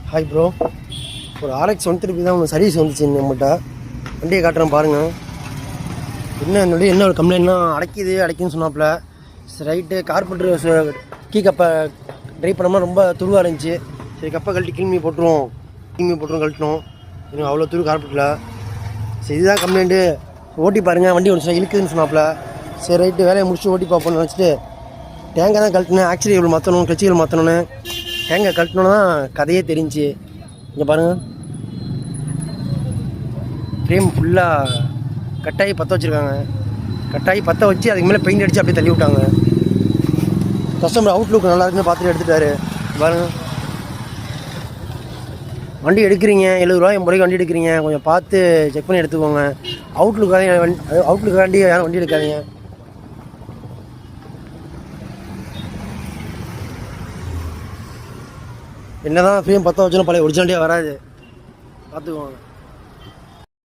Hi bro, ஒரு RX 130 தான் ஒன்று சர்வீஸ் வந்துச்சு நம்மகிட்ட. வண்டியை காட்டுறேன் பாருங்கள். என்ன ஒரு கம்ப்ளைண்ட்னா அடைக்குன்னு சொன்னாப்புல. ரைட்டு கார்பெண்டர் கீ கப்பை ட்ரை பண்ணாமல் ரொம்ப துருவாக இருந்துச்சு. சரி கப்பை கிளம்பி போட்டுருவோம் கழட்டணும். எனக்கு அவ்வளோ துரு கார்பெட்டில். சரி இதுதான் கம்ப்ளைண்ட்டு, ஓட்டி பாருங்கள் வண்டி ஒன்று இழுக்குதுன்னு சொன்னாப்புல. சரி ரைட்டு வேலையை முடிச்சு ஓட்டி பார்ப்போம்னு நினச்சிட்டு டேங்கை தான் கழட்டினேன். ஆக்சிடென்ட் இவ்வளோ மாற்றணும், கிளச்சிகள் மாற்றணுன்னு டேங்கை கழட்டணுன்னு தான் கதையே தெரிஞ்சு. இங்கே பாருங்கள், ஃப்ரேம் ஃபுல்லாக கட்டாயி பற்ற வச்சுருக்காங்க. கட்டாயி பற்ற வச்சு அதுக்கு மேலே பெயிண்ட் அடித்து அப்படியே தள்ளி விட்டாங்க. கஸ்டமர் அவுட்லுக் நல்லா இருக்குன்னு பார்த்துட்டு எடுத்துட்டாரு. பாருங்கள், வண்டி எடுக்கிறீங்க 70 ரூபா 80 ரூபாய்க்கு வண்டி எடுக்கிறீங்க, கொஞ்சம் பார்த்து செக் பண்ணி எடுத்துக்கோங்க. அவுட்லுக்காண்டி யாரும் வண்டி எடுக்காதீங்க. என்ன தான் ஃப்ரேம் பற்ற வச்சாலும் பழைய ஒரிஜினாலிட்டியாக வராது, பார்த்துக்கோங்க.